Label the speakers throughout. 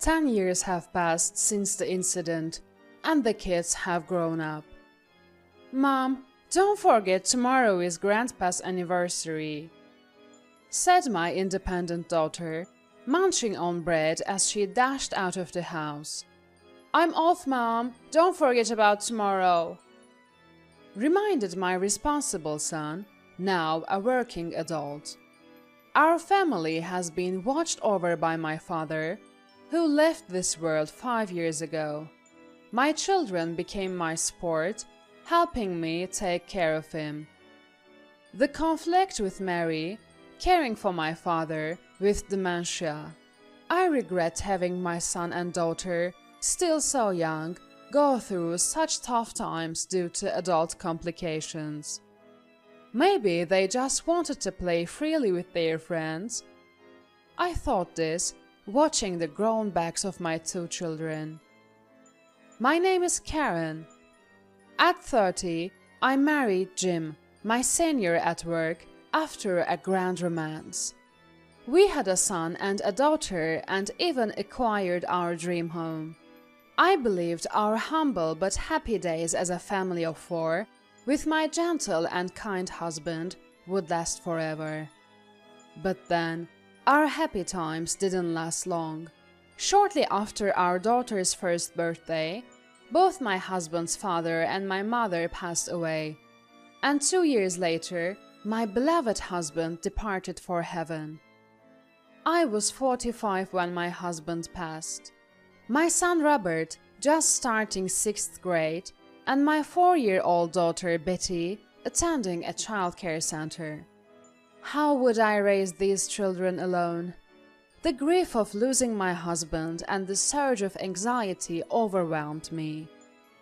Speaker 1: 10 years have passed since the incident, and the kids have grown up. "Mom, don't forget tomorrow is Grandpa's anniversary," said my independent daughter, munching on bread as she dashed out of the house. "I'm off, Mom. Don't forget about tomorrow," reminded my responsible son, now a working adult. Our family has been watched over by my father, who left this world 5 years ago. My children became my support, helping me take care of him. The conflict with Mary, caring for my father with dementia. I regret having my son and daughter, still so young, go through such tough times due to adult complications. Maybe they just wanted to play freely with their friends. I thought this, watching the grown backs of my 2 children. My name is Karen. At 30, I married Jim, my senior at work, after a grand romance. We had a son and a daughter and even acquired our dream home. I believed our humble but happy days as a family of 4, with my gentle and kind husband, would last forever. But then, our happy times didn't last long. Shortly after our daughter's first birthday, both my husband's father and my mother passed away, and 2 years later, my beloved husband departed for heaven. I was 45 when my husband passed. My son Robert, just starting 6th grade, and my 4-year-old daughter Betty, attending a childcare center. How would I raise these children alone? The grief of losing my husband and the surge of anxiety overwhelmed me.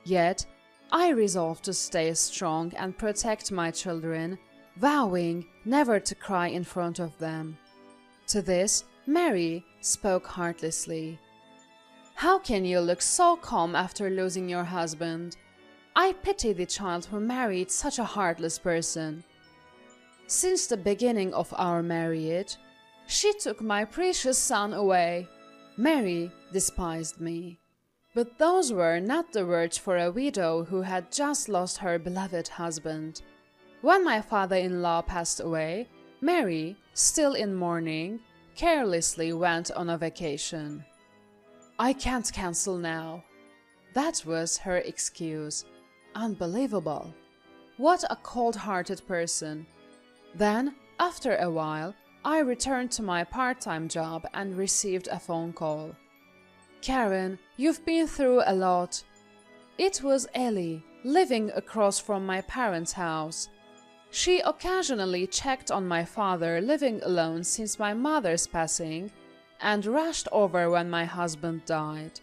Speaker 1: Yet, I resolved to stay strong and protect my children, vowing never to cry in front of them. To this, Mary spoke heartlessly. "How can you look so calm after losing your husband? I pity the child who married such a heartless person. Since the beginning of our marriage, she took my precious son away. Mary despised me." But those were not the words for a widow who had just lost her beloved husband. When my father-in-law passed away, Mary, still in mourning, carelessly went on a vacation. "I can't cancel now." That was her excuse. Unbelievable. What a cold-hearted person. Then, after a while, I returned to my part-time job and received a phone call. "Karen, you've been through a lot." It was Ellie, living across from my parents' house. She occasionally checked on my father, living alone since my mother's passing, and rushed over when my husband died.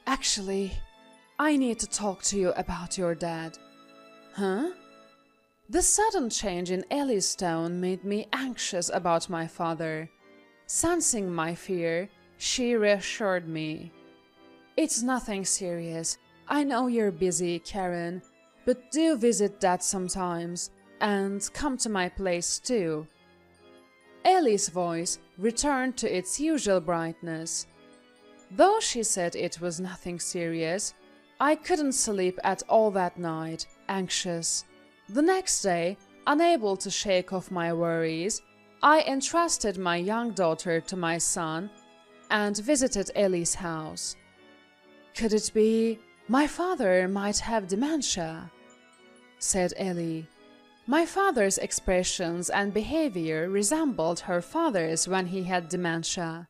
Speaker 1: "Actually, I need to talk to you about your dad." "Huh?" The sudden change in Ellie's tone made me anxious about my father. Sensing my fear, she reassured me. "It's nothing serious. I know you're busy, Karen, but do visit Dad sometimes, and come to my place too." Ellie's voice returned to its usual brightness. Though she said it was nothing serious, I couldn't sleep at all that night, anxious. The next day, unable to shake off my worries, I entrusted my young daughter to my son and visited Ellie's house. "Could it be my father might have dementia?" said Ellie. My father's expressions and behavior resembled her father's when he had dementia.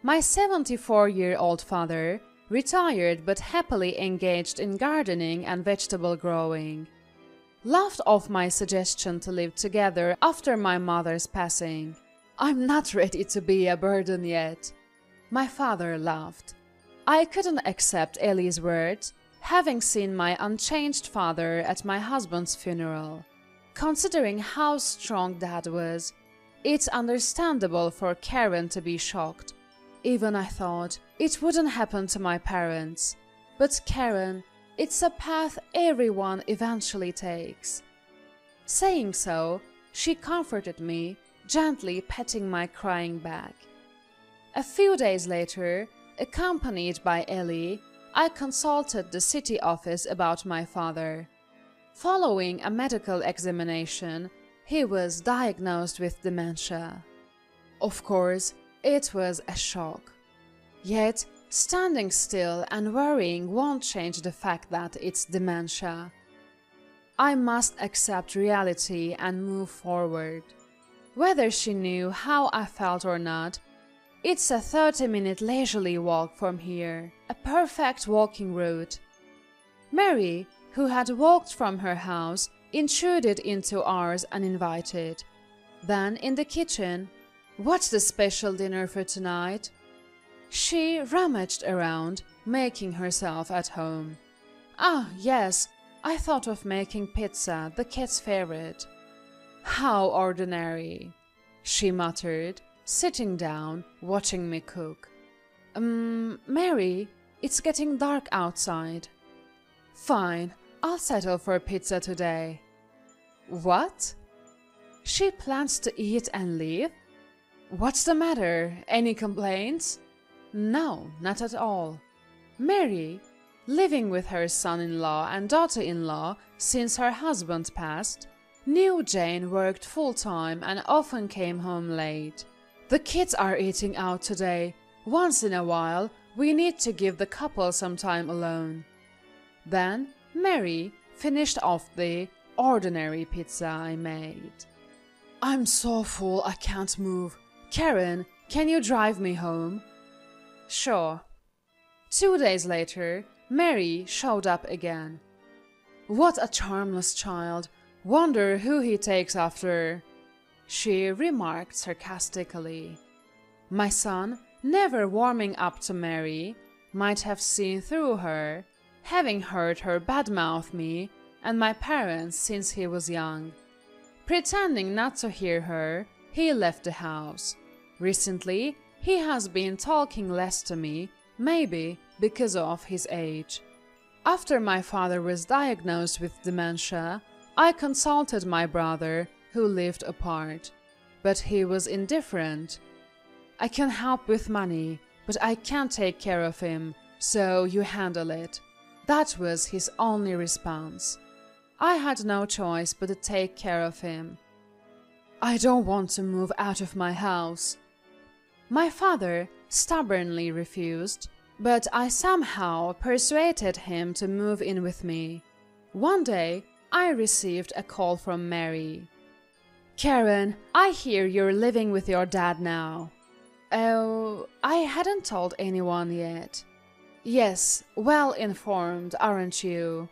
Speaker 1: My 74-year-old father, retired but happily engaged in gardening and vegetable growing, laughed off my suggestion to live together after my mother's passing. "I'm not ready to be a burden yet." My father laughed. I couldn't accept Ellie's words, having seen my unchanged father at my husband's funeral. Considering how strong Dad was, it's understandable for Karen to be shocked. Even I thought it wouldn't happen to my parents. But Karen, it's a path everyone eventually takes. Saying so, she comforted me, gently petting my crying back. A few days later, Accompanied by Ellie, I consulted the city office about my father. Following a medical examination, he was diagnosed with dementia. Of course, it was a shock. Yet, standing still and worrying won't change the fact that it's dementia. I must accept reality and move forward. Whether she knew how I felt or not, it's a 30-minute leisurely walk from here, a perfect walking route. Mary, who had walked from her house, intruded into ours uninvited. Then, in the kitchen, "What's the special dinner for tonight?" She rummaged around, making herself at home. "Ah, yes, I thought of making pizza, the kid's favorite." "How ordinary," she muttered, sitting down, watching me cook. Mary, it's getting dark outside." "Fine, I'll settle for pizza today." "What? She plans to eat and leave? What's the matter? Any complaints?" "No, not at all. Mary, living with her son-in-law and daughter-in-law since her husband passed, knew Jane worked full-time and often came home late. The kids are eating out today. Once in a while, we need to give the couple some time alone." Then Mary finished off the ordinary pizza I made. "I'm so full I can't move. Karen, can you drive me home?" "Sure." 2 days later, Mary showed up again. "What a charmless child. Wonder who he takes after," she remarked sarcastically. My son, never warming up to Mary, might have seen through her, having heard her badmouth me and my parents since he was young. Pretending not to hear her, he left the house. Recently, he has been talking less to me, maybe because of his age. After my father was diagnosed with dementia, I consulted my brother, who lived apart, but he was indifferent. "I can help with money, but I can't take care of him, so you handle it." That was his only response. I had no choice but to take care of him. "I don't want to move out of my house." My father stubbornly refused, but I somehow persuaded him to move in with me. One day, I received a call from Mary. "Karen, I hear you're living with your dad now." "Oh, I hadn't told anyone yet." "Yes, well informed, aren't you?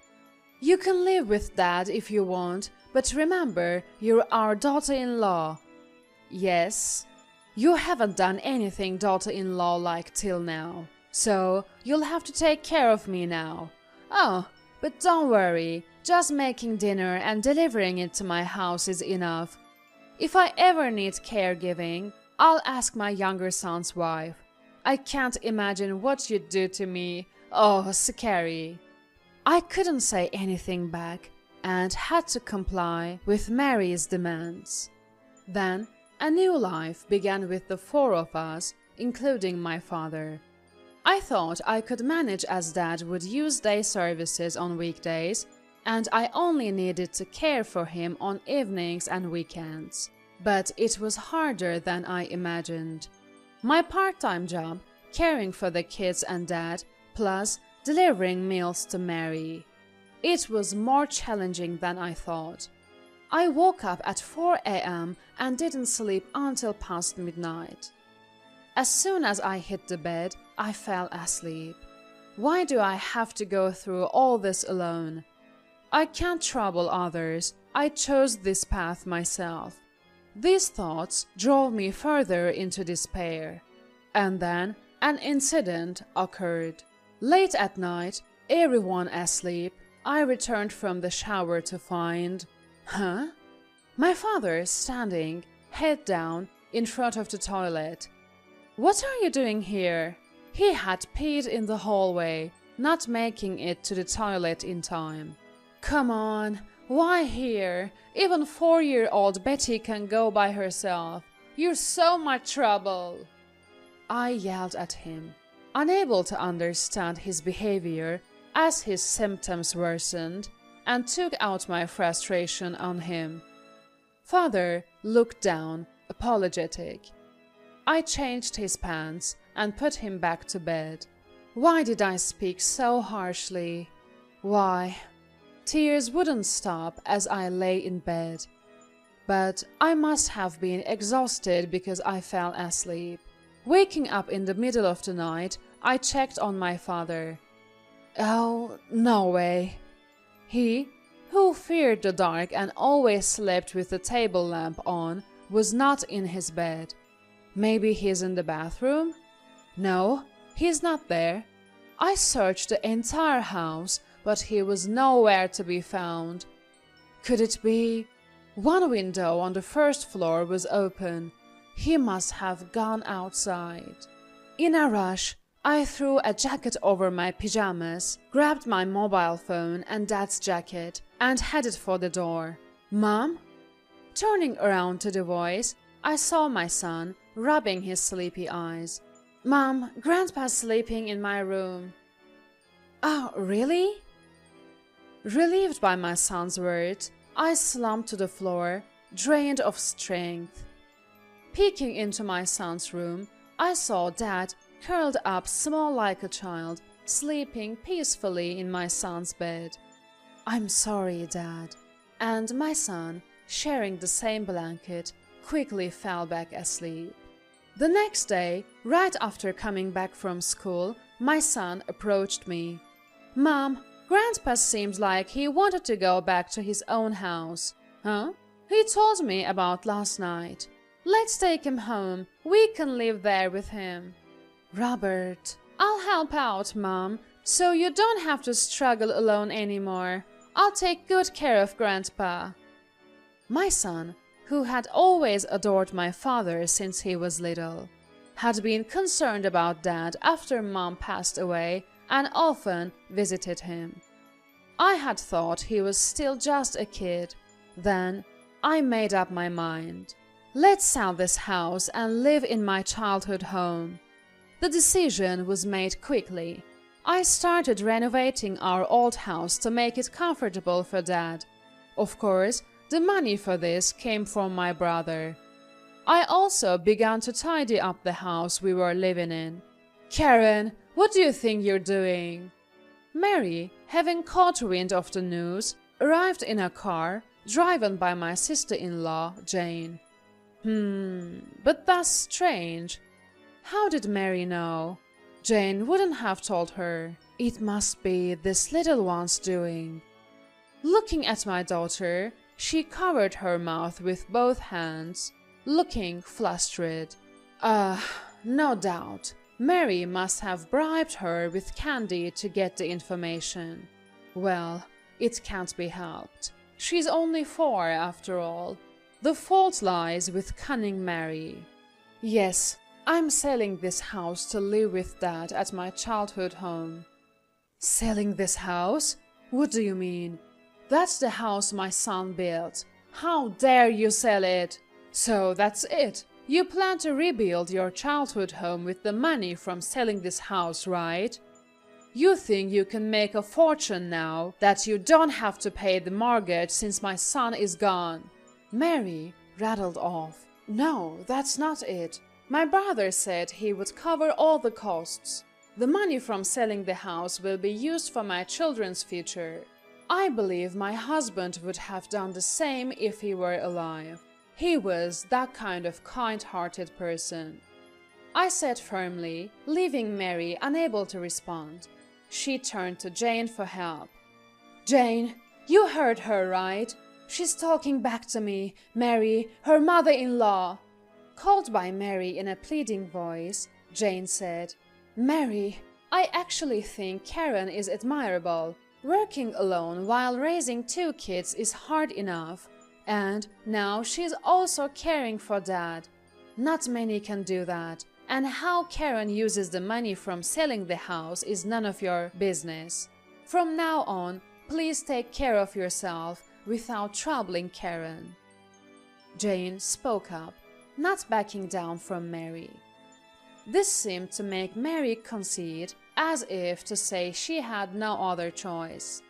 Speaker 1: You can live with Dad if you want, but remember, you're our daughter-in-law." "Yes." "You haven't done anything daughter-in-law-like till now, so you'll have to take care of me now. Oh, but don't worry, just making dinner and delivering it to my house is enough. If I ever need caregiving, I'll ask my younger son's wife. I can't imagine what you'd do to me. Oh, scary." I couldn't say anything back and had to comply with Mary's demands. Then a new life began with the 4 of us, including my father. I thought I could manage as Dad would use day services on weekdays, and I only needed to care for him on evenings and weekends. But it was harder than I imagined. My part-time job, caring for the kids and Dad, plus delivering meals to Mary. It was more challenging than I thought. I woke up at 4 a.m. and didn't sleep until past midnight. As soon as I hit the bed, I fell asleep. Why do I have to go through all this alone? I can't trouble others. I chose this path myself. These thoughts drove me further into despair. And then an incident occurred. Late at night, everyone asleep, I returned from the shower to find... My father standing, head down, in front of the toilet. "What are you doing here?" He had peed in the hallway, not making it to the toilet in time. "Come on, why here? Even 4-year-old Betty can go by herself. You're so much trouble." I yelled at him. unable to understand his behavior as his symptoms worsened, and took out my frustration on him. Father looked down, apologetic. I changed his pants and put him back to bed. Why did I speak so harshly? Why? Tears wouldn't stop as I lay in bed. But I must have been exhausted because I fell asleep. Waking up in the middle of the night, I checked on my father. Oh, no way. He, who feared the dark and always slept with the table lamp on, was not in his bed. Maybe he's in the bathroom? No, he's not there. I searched the entire house, but he was nowhere to be found. Could it be? One window on the first floor was open. He must have gone outside. In a rush, I threw a jacket over my pajamas, grabbed my mobile phone and Dad's jacket, and headed for the door. Mom? Turning around to the voice, I saw my son rubbing his sleepy eyes. Mom, Grandpa's sleeping in my room. Oh, really? Relieved by my son's words, I slumped to the floor, drained of strength. Peeking into my son's room, I saw Dad curled up small like a child, sleeping peacefully in my son's bed. I'm sorry, Dad. And my son, sharing the same blanket, quickly fell back asleep. The next day, right after coming back from school, my son approached me. Mom, Grandpa seems like he wanted to go back to his own house. Huh? He told me about last night. Let's take him home. We can live there with him. Robert, I'll help out, Mom, so you don't have to struggle alone anymore. I'll take good care of Grandpa. My son, who had always adored my father since he was little, had been concerned about Dad after Mom passed away and often visited him. I had thought he was still just a kid. Then I made up my mind. Let's sell this house and live in my childhood home. The decision was made quickly. I started renovating our old house to make it comfortable for Dad. Of course, the money for this came from my brother. I also began to tidy up the house we were living in. Karen, what do you think you're doing? Mary, having caught wind of the news, arrived in a car driven by my sister-in-law, Jane. But that's strange. How did Mary know? Jane wouldn't have told her. It must be this little one's doing. Looking at my daughter, she covered her mouth with both hands, looking flustered. No doubt. Mary must have bribed her with candy to get the information. Well, it can't be helped. She's only 4 after all. The fault lies with cunning Mary. Yes, I'm selling this house to live with Dad at my childhood home. Selling this house? What do you mean? That's the house my son built. How dare you sell it? So that's it. You plan to rebuild your childhood home with the money from selling this house, right? You think you can make a fortune now that you don't have to pay the mortgage since my son is gone. Mary rattled off. No, that's not it. My brother said he would cover all the costs. The money from selling the house will be used for my children's future. I believe my husband would have done the same if he were alive. He was that kind of kind-hearted person. I said firmly, leaving Mary unable to respond. She turned to Jane for help. Jane, you heard her, right? She's talking back to me, Mary, her mother-in-law. Called by Mary in a pleading voice, Jane said, Mary, I actually think Karen is admirable. Working alone while raising 2 kids is hard enough. And now she's also caring for Dad. Not many can do that. And how Karen uses the money from selling the house is none of your business. From now on, please take care of yourself without troubling Karen. Jane spoke up, not backing down from Mary. This seemed to make Mary concede, as if to say she had no other choice.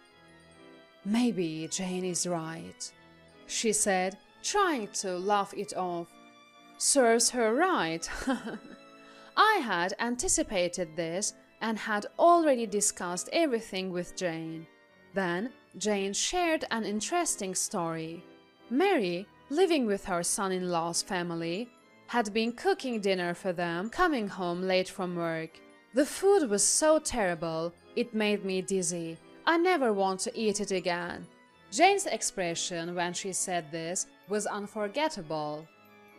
Speaker 1: "Maybe Jane is right," she said, trying to laugh it off. "Serves her right." I had anticipated this and had already discussed everything with Jane. Then Jane shared an interesting story. Mary, living with her son-in-law's family, had been cooking dinner for them, coming home late from work. The food was so terrible, it made me dizzy. I never want to eat it again. Jane's expression when she said this was unforgettable.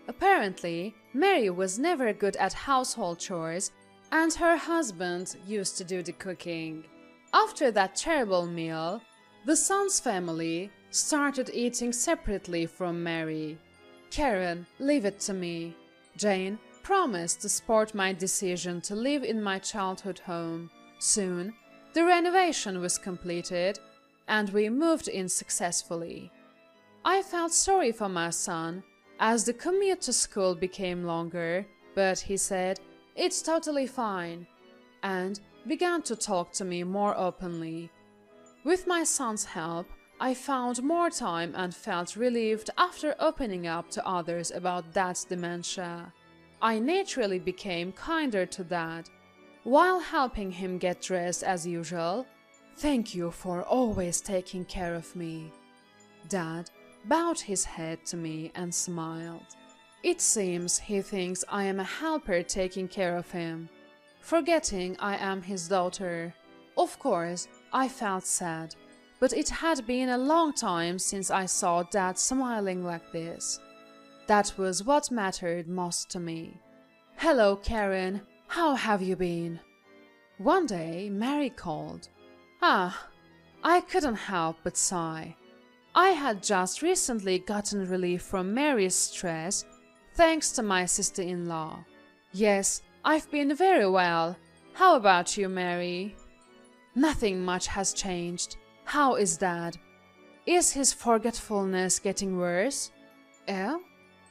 Speaker 1: Apparently, Mary was never good at household chores, and her husband used to do the cooking. After that terrible meal, the son's family started eating separately from Mary. "Karen, leave it to me." Jane promised to support my decision to live in my childhood home. Soon, the renovation was completed, and we moved in successfully. I felt sorry for my son, as the commute to school became longer, but he said, "It's totally fine," and began to talk to me more openly. With my son's help, I found more time and felt relieved after opening up to others about Dad's dementia. I naturally became kinder to Dad, while helping him get dressed as usual. "Thank you for always taking care of me." Dad bowed his head to me and smiled. It seems he thinks I am a helper taking care of him, forgetting I am his daughter. Of course, I felt sad, but it had been a long time since I saw Dad smiling like this. That was what mattered most to me. "Hello, Karen. How have you been?" One day, Mary called. I couldn't help but sigh. I had just recently gotten relief from Mary's stress, thanks to my sister-in-law. "Yes, I've been very well. How about you, Mary?" "Nothing much has changed. How is Dad? Is his forgetfulness getting worse?" "Eh?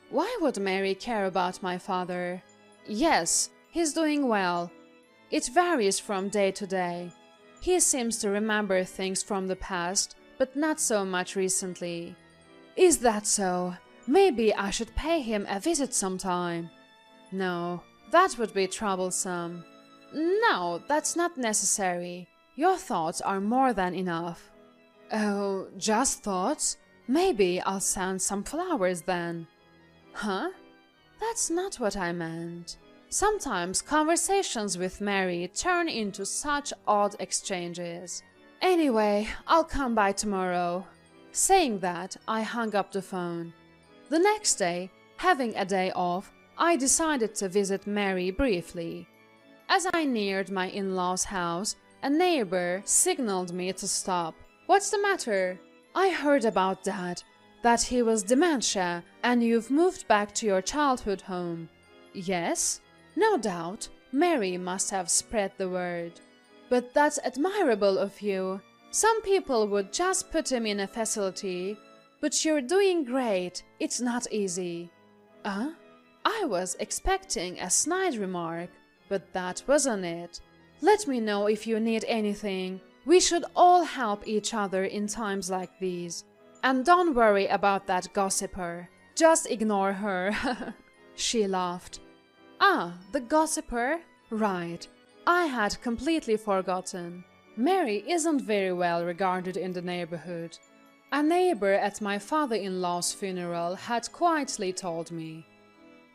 Speaker 1: Why would Mary care about my father?" "Yes, he's doing well. It varies from day to day. He seems to remember things from the past, but not so much recently." "Is that so? Maybe I should pay him a visit sometime." "No, that would be troublesome." "No, that's not necessary. Your thoughts are more than enough." "Oh, just thoughts? Maybe I'll send some flowers then." "Huh? That's not what I meant." Sometimes conversations with Mary turn into such odd exchanges. "Anyway, I'll come by tomorrow." Saying that, I hung up the phone. The next day, having a day off, I decided to visit Mary briefly. As I neared my in-laws' house, a neighbor signaled me to stop. "What's the matter?" "I heard about Dad, that he was dementia, and you've moved back to your childhood home." "Yes? No doubt, Mary must have spread the word." "But that's admirable of you. Some people would just put him in a facility. But you're doing great. It's not easy." I was expecting a snide remark, but that wasn't it. "Let me know if you need anything. We should all help each other in times like these. And don't worry about that gossiper. Just ignore her." She laughed. The gossiper? Right. I had completely forgotten. Mary isn't very well regarded in the neighborhood. A neighbor at my father-in-law's funeral had quietly told me.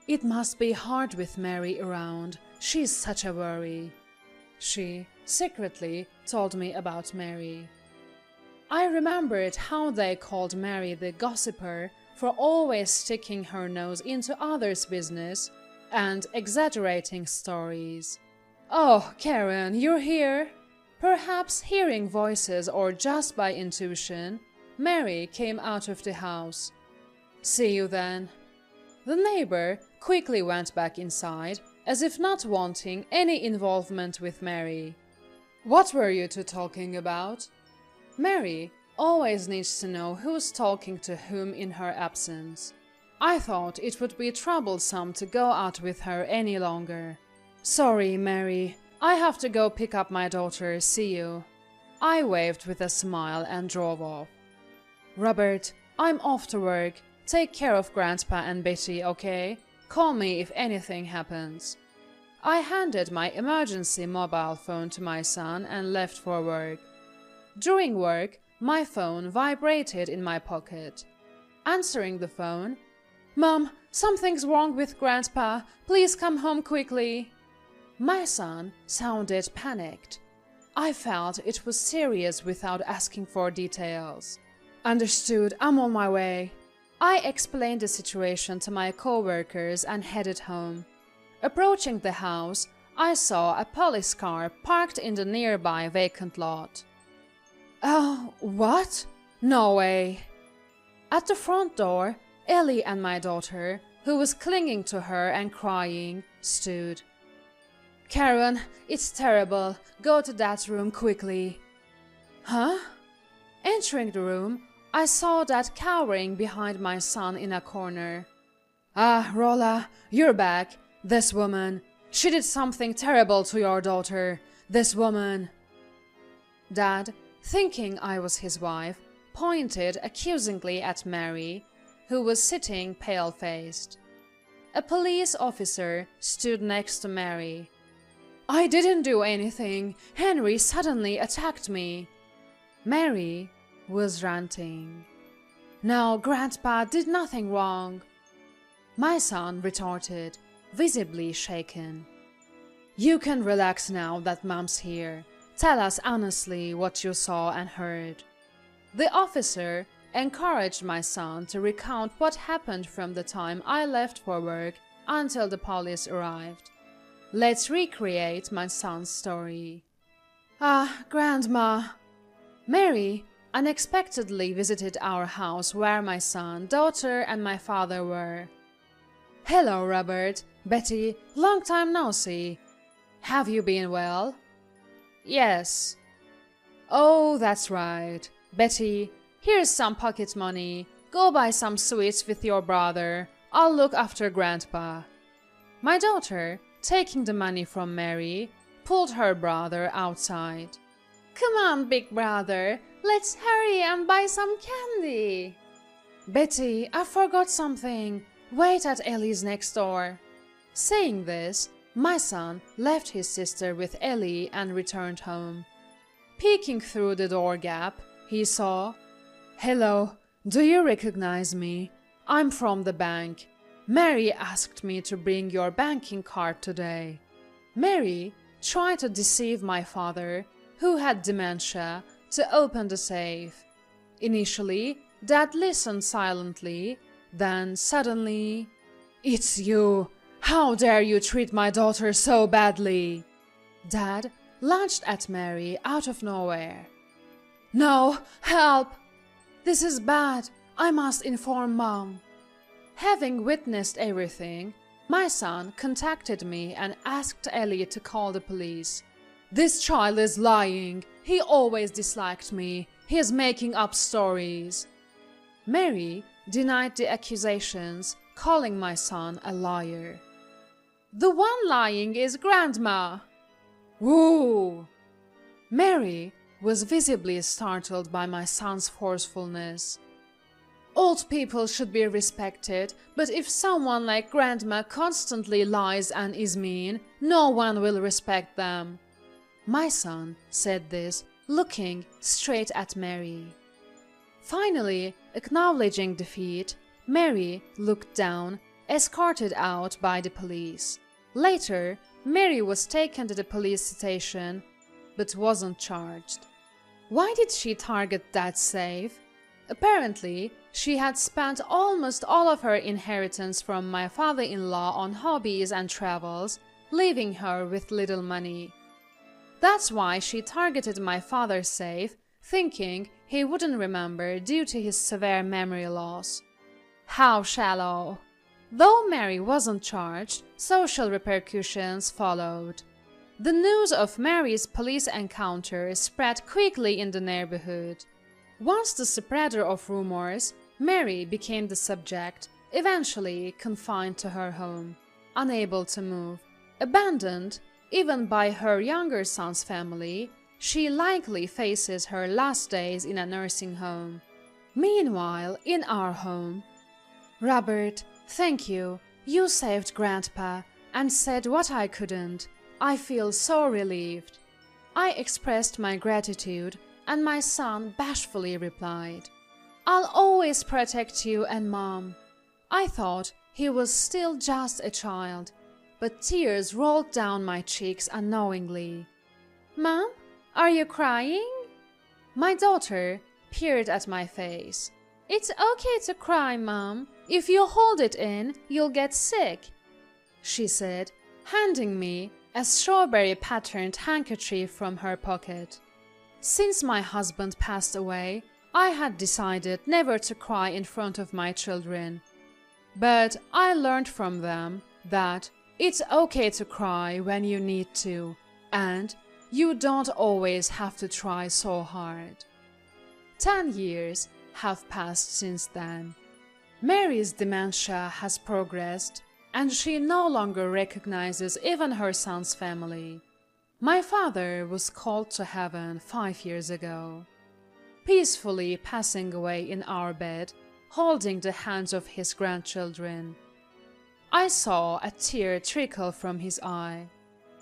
Speaker 1: "It must be hard with Mary around. She's such a worry." She secretly told me about Mary. I remembered how they called Mary the gossiper for always sticking her nose into others' business and exaggerating stories. "Oh, Karen, you're here?" Perhaps hearing voices or just by intuition, Mary came out of the house. "See you then." The neighbor quickly went back inside, as if not wanting any involvement with Mary. "What were you two talking about?" Mary always needs to know who's talking to whom in her absence. I thought it would be troublesome to go out with her any longer. Sorry, Mary. I have to go pick up my daughter. See you. I waved with a smile and drove off. Robert, I'm off to work. Take care of Grandpa and Betty, okay? Call me if anything happens. I handed my emergency mobile phone to my son and left for work. During work, my phone vibrated in my pocket. Answering the phone, "Mom, something's wrong with Grandpa. Please come home quickly." My son sounded panicked. I felt it was serious without asking for details. Understood, I'm on my way. I explained the situation to my co-workers and headed home. Approaching the house, I saw a police car parked in the nearby vacant lot. Oh, what? No way. At the front door, Ellie and my daughter, who was clinging to her and crying, stood. Karen, it's terrible. Go to that room quickly. Huh? Entering the room, I saw Dad cowering behind my son in a corner. Ah, Rolla, you're back. This woman. She did something terrible to your daughter. This woman. Dad, thinking I was his wife, pointed accusingly at Mary, who was sitting pale-faced. A police officer stood next to Mary. I didn't do anything. Henry suddenly attacked me. Mary was ranting. No, Grandpa did nothing wrong. My son retorted, visibly shaken. You can relax now that Mom's here. Tell us honestly what you saw and heard. The officer encouraged my son to recount what happened from the time I left for work until the police arrived. Let's recreate my son's story. Ah, Grandma. Mary unexpectedly visited our house where my son, daughter, and my father were. Hello, Robert. Betty, long time no see. Have you been well? Yes. Oh, that's right. Betty, here's some pocket money. Go buy some sweets with your brother. I'll look after Grandpa. My daughter, taking the money from Mary, pulled her brother outside. Come on, big brother. Let's hurry and buy some candy. Betty, I forgot something. Wait at Ellie's next door. Saying this, my son left his sister with Ellie and returned home. Peeking through the door gap, he saw, Hello, do you recognize me? I'm from the bank. Mary asked me to bring your banking card today. Mary tried to deceive my father, who had dementia, to open the safe. Initially, Dad listened silently, then suddenly, It's you! How dare you treat my daughter so badly? Dad lunged at Mary out of nowhere. No, help! This is bad. I must inform Mom. Having witnessed everything, my son contacted me and asked Ellie to call the police. This child is lying. He always disliked me. He is making up stories. Mary denied the accusations, calling my son a liar. The one lying is Grandma. Woo! Mary was visibly startled by my son's forcefulness. Old people should be respected, but if someone like Grandma constantly lies and is mean, no one will respect them. My son said this, looking straight at Mary. Finally, acknowledging defeat, Mary looked down, escorted out by the police. Later, Mary was taken to the police station, but wasn't charged. Why did she target that safe? Apparently, she had spent almost all of her inheritance from my father-in-law on hobbies and travels, leaving her with little money. That's why she targeted my father's safe, thinking he wouldn't remember due to his severe memory loss. How shallow! Though Mary wasn't charged, social repercussions followed. The news of Mary's police encounter spread quickly in the neighborhood. Once the spreader of rumors, Mary became the subject, eventually confined to her home, unable to move. Abandoned, even by her younger son's family, she likely faces her last days in a nursing home. Meanwhile, in our home, "Robert, thank you. You saved Grandpa and said what I couldn't. I feel so relieved." I expressed my gratitude, and my son bashfully replied, "I'll always protect you and Mom." I thought he was still just a child, but tears rolled down my cheeks unknowingly. "Mom, are you crying?" My daughter peered at my face. "It's okay to cry, Mom. If you hold it in, you'll get sick," she said, handing me a strawberry-patterned handkerchief from her pocket. Since my husband passed away, I had decided never to cry in front of my children. But I learned from them that it's okay to cry when you need to, and you don't always have to try so hard. 10 years have passed since then. Mary's dementia has progressed, and she no longer recognizes even her son's family. My father was called to heaven 5 years ago, peacefully passing away in our bed, holding the hands of his grandchildren. I saw a tear trickle from his eye.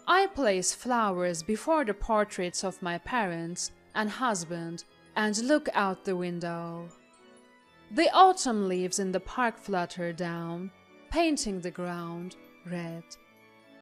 Speaker 1: I place flowers before the portraits of my parents and husband and look out the window. The autumn leaves in the park flutter down, painting the ground red.